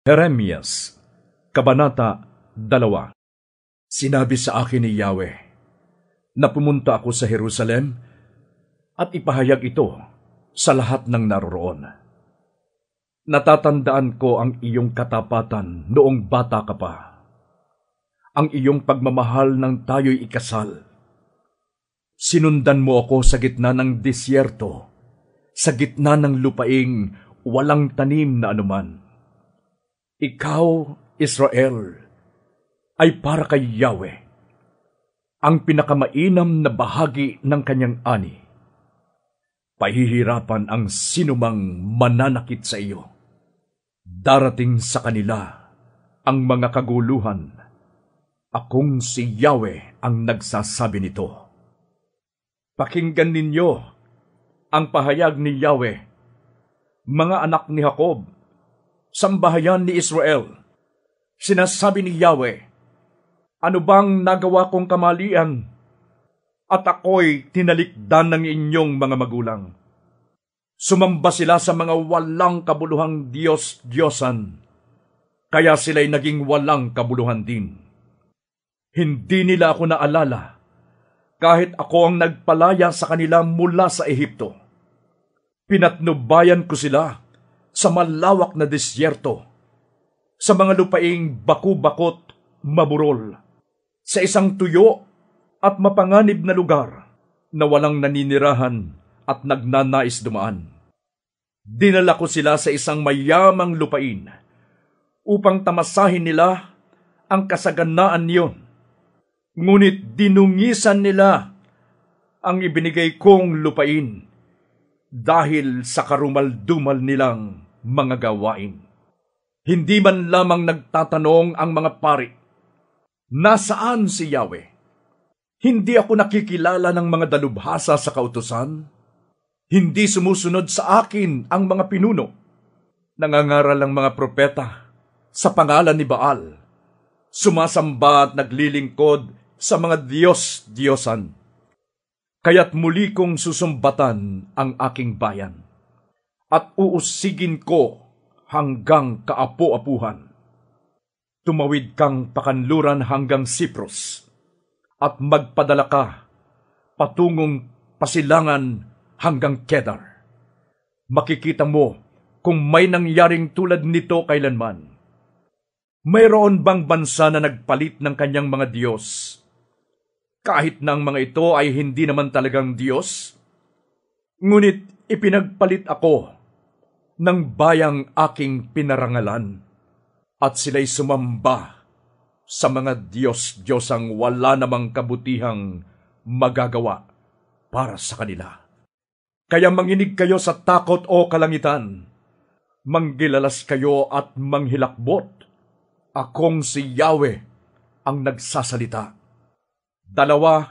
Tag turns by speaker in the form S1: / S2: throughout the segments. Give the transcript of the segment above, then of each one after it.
S1: Jeremias, Kabanata 2. Sinabi sa akin ni Yahweh na pumunta ako sa Jerusalem at ipahayag ito sa lahat ng naroroon. Natatandaan ko ang iyong katapatan noong bata ka pa, ang iyong pagmamahal ng tayo'y ikasal. Sinundan mo ako sa gitna ng disyerto, sa gitna ng lupaing walang tanim na anuman. Ikaw, Israel, ay para kay Yahweh, ang pinakamainam na bahagi ng kanyang ani. Pahihirapan ang sinumang mananakit sa iyo. Darating sa kanila ang mga kaguluhan. Akong si Yahweh ang nagsasabi nito. Pakinggan ninyo ang pahayag ni Yahweh, mga anak ni Jacob, sambahayan ni Israel. Sinasabi ni Yahweh, ano bang nagawa kong kamalian? At ako'y tinalikdan ng inyong mga magulang. Sumamba sila sa mga walang kabuluhang Diyos-Diyosan, kaya sila'y naging walang kabuluhan din. Hindi nila ako naalala, kahit ako ang nagpalaya sa kanila mula sa Ehipto. Pinatnubayan ko sila sa malawak na disyerto, sa mga lupaing baku-bakot, maburol, sa isang tuyo at mapanganib na lugar na walang naninirahan at nagnanais dumaan. Dinala ko sila sa isang mayamang lupain upang tamasahin nila ang kasaganaan niyon. Ngunit dinungisan nila ang ibinigay kong lupain dahil sa karumal-dumal nilang mga gawain. Hindi man lamang nagtatanong ang mga pari, nasaan si Yahweh? Hindi ako nakikilala ng mga dalubhasa sa kautusan. Hindi sumusunod sa akin ang mga pinuno. Nangangaral ang mga propeta sa pangalan ni Baal. Sumasamba at naglilingkod sa mga Diyos-Diyosan. Kaya't muli kong susumbatan ang aking bayan at uusigin ko hanggang kaapu-apuhan. Tumawid kang pakanluran hanggang Cyprus at magpadala ka patungong Pasilangan hanggang Kedar. Makikita mo kung may nangyaring tulad nito kailanman. Mayroon bang bansa na nagpalit ng kanyang mga Diyos, kahit na ang mga ito ay hindi naman talagang Diyos? Ngunit ipinagpalit ako ng bayang aking pinarangalan, at sila'y sumamba sa mga Diyos-Diyosang wala namang kabutihang magagawa para sa kanila. Kaya manginig kayo sa takot o kalangitan, manggilalas kayo at manghilakbot. Akong si Yahweh ang nagsasalita. Dalawa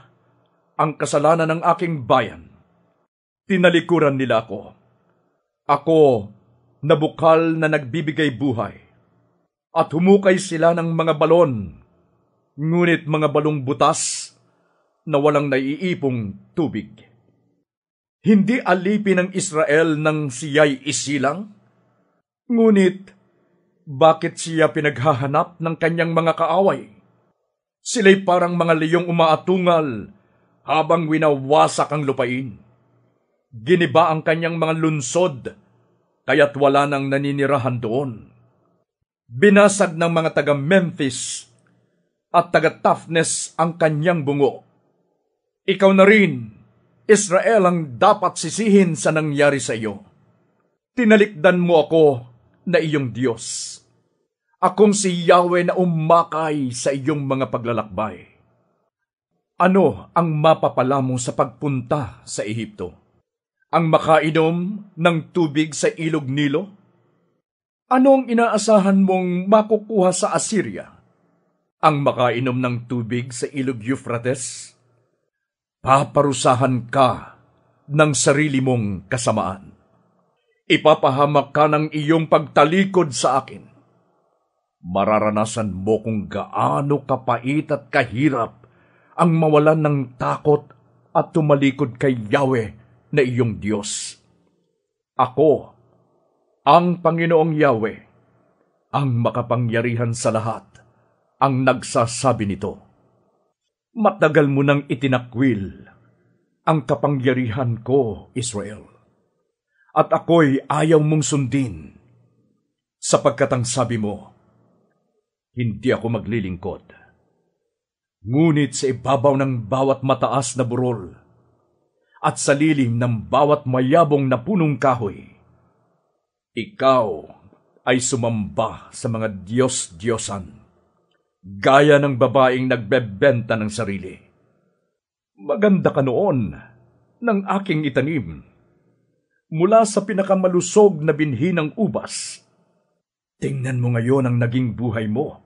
S1: ang kasalanan ng aking bayan. Tinalikuran nila ako. Ako na bukal na nagbibigay buhay. At humukay sila ng mga balon, ngunit mga balong butas na walang naiipong tubig. Hindi alipin ng Israel nang siya'y isilang? Ngunit bakit siya pinaghahanap ng kanyang mga kaaway? Sila'y parang mga leyong umaatungal habang winawasak ang lupain. Giniba ang kanyang mga lunsod, kaya't wala nang naninirahan doon. Binasag ng mga taga-Memphis at taga-Taphnes ang kanyang bungo. Ikaw na rin, Israel, ang dapat sisihin sa nangyari sa iyo. Tinalikdan mo ako na iyong Diyos. Akong si Yahweh na umakay sa iyong mga paglalakbay. Ano ang mapapala mo sa pagpunta sa Ehipto? Ang makainom ng tubig sa ilog Nilo? Ano ang inaasahan mong makukuha sa Assyria? Ang makainom ng tubig sa ilog Euphrates? Paparusahan ka ng sarili mong kasamaan. Ipapahamak ka ng iyong pagtalikod sa akin. Mararanasan mo kung gaano kapait at kahirap ang mawalan ng takot at tumalikod kay Yahweh na iyong Diyos. Ako, ang Panginoong Yahweh, Ang makapangyarihan sa lahat ang nagsasabi nito. Matagal mo nang itinakwil ang kapangyarihan ko, Israel. At ako'y ayaw mong sundin, sapagkat ang sabi mo, hindi ako maglilingkod. Ngunit sa ibabaw ng bawat mataas na burol at sa lilim ng bawat mayabong na punong kahoy, ikaw ay sumamba sa mga Diyos-Diyosan, gaya ng babaeng nagbebenta ng sarili. Maganda ka noon ng aking itanim, mula sa pinakamalusog na binhi ng ubas. Tingnan mo ngayon ang naging buhay mo,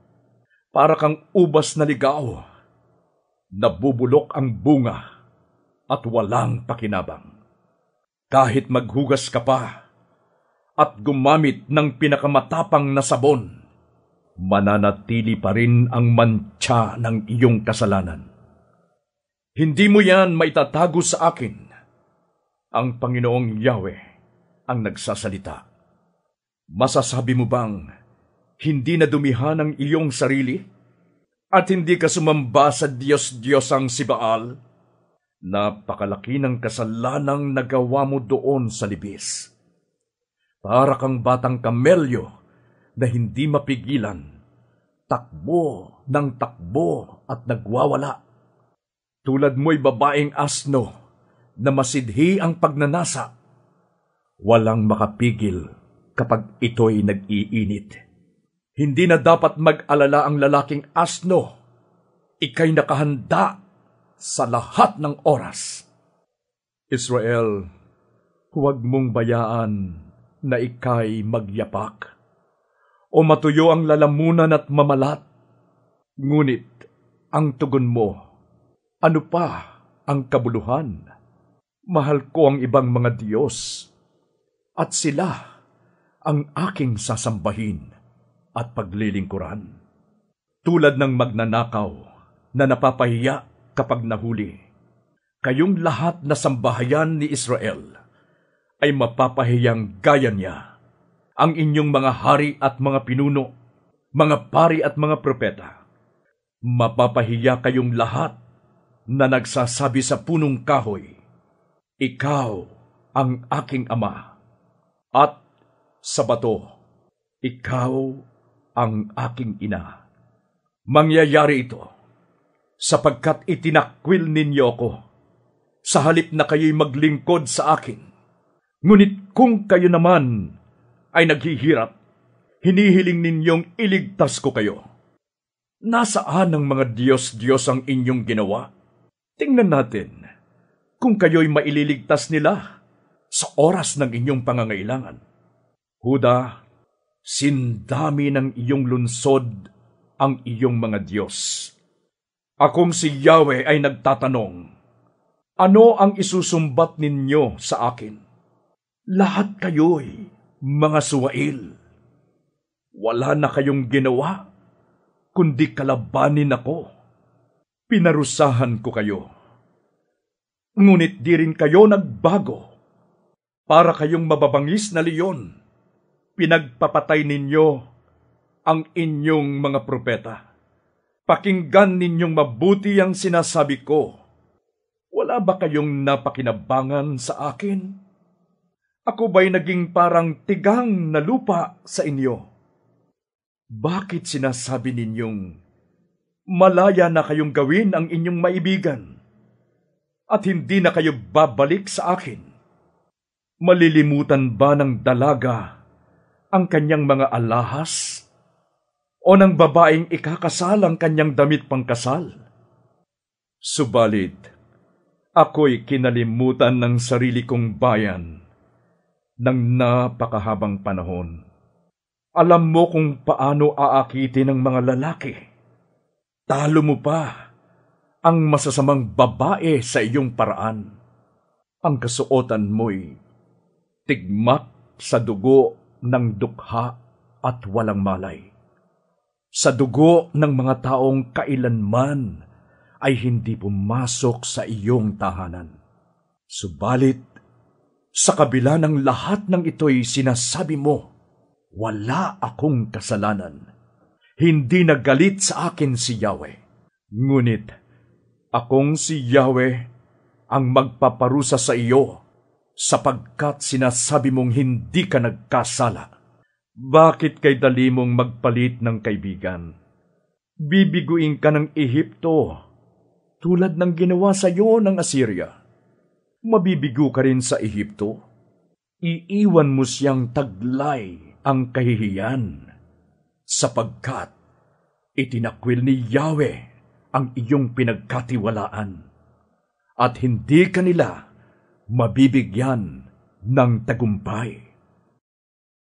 S1: para kang ubas na ligaw, nabubulok ang bunga at walang pakinabang. Kahit maghugas ka pa at gumamit ng pinakamatapang na sabon, mananatili pa rin ang mantsa ng iyong kasalanan. Hindi mo yan maitatago sa akin. Ang Panginoong Yahweh ang nagsasalita. Masasabi mo bang hindi na dumihan ang iyong sarili at hindi ka sumamba sa Diyos-Diyosang si Baal? Napakalaki ng kasalanang nagawa mo doon sa libis. Para kang batang kamelyo na hindi mapigilan, takbo ng takbo at nagwawala. Tulad mo'y babaeng asno na masidhi ang pagnanasa. Walang makapigil kapag ito'y nag-iinit. Hindi na dapat mag-alala ang lalaking asno. Ika'y nakahanda sa lahat ng oras. Israel, huwag mong bayaan na ika'y magyapak o matuyo ang lalamunan at mamalat. Ngunit ang tugon mo, ano pa ang kabuluhan? Mahal ko ang ibang mga Diyos, at sila ang aking sasambahin at paglilingkuran. Tulad ng magnanakaw na napapahiya kapag nahuli, kayong lahat na sambahayan ni Israel ay mapapahiyang gaya niya. Ang inyong mga hari at mga pinuno, mga pari at mga propeta, mapapahiya kayong lahat na nagsasabi sa punong kahoy, ikaw ang aking ama, at sa bato, ikaw ang aking ina. Mangyayari ito sapagkat itinakwil ninyo ko, sa halip na kayo'y maglingkod sa akin. Ngunit kung kayo naman ay naghihirap, hinihiling ninyong iligtas ko kayo. Nasaan ang mga Diyos-Diyos ang inyong ginawa? Tingnan natin kung kayo'y maililigtas nila sa oras ng inyong pangangailangan. Huda, sindami ng iyong lunsod ang iyong mga Diyos. Akong si Yahweh ay nagtatanong, ano ang isusumbat ninyo sa akin? Lahat kayo'y mga suwail. Wala na kayong ginawa, kundi kalabanin ako. Pinarusahan ko kayo. Ngunit di rin kayo nagbago. Para kayong mababangis na leon, pinagpapatay ninyo ang inyong mga propeta. Pakinggan ninyong mabuti ang sinasabi ko. Wala ba kayong napakinabangan sa akin? Ako ba'y naging parang tigang na lupa sa inyo? Bakit sinasabi ninyong malaya na kayong gawin ang inyong maibigan at hindi na kayo babalik sa akin? Malilimutan ba ng dalaga ang kanyang mga alahas o ng babaeng ikakasal ang kanyang damit pangkasal? Subalit, ako'y kinalimutan ng sarili kong bayan ng napakahabang panahon. Alam mo kung paano aakitin ng mga lalaki. Talo mo pa ang masasamang babae sa iyong paraan. Ang kasuotan mo'y tigmak sa dugo ng dukha at walang malay. Sa dugo ng mga taong kailanman ay hindi pumasok sa iyong tahanan. Subalit, sa kabila ng lahat ng ito'y sinasabi mo, Wala akong kasalanan. Hindi nagalit sa akin si Yahweh. Ngunit akong si Yahweh ang magpaparusa sa iyo sapagkat sinasabi mong hindi ka nagkasala. Bakit kay dali mong magpalit ng kaibigan? Bibiguin ka ng Ehipto tulad ng ginawa sa iyo ng Assyria. Mabibigo ka rin sa Ehipto. Iiwan mo siyang taglay ang kahihiyan, sapagkat itinakwil ni Yahweh ang iyong pinagkatiwalaan, at hindi kanila mabibigyan ng tagumpay.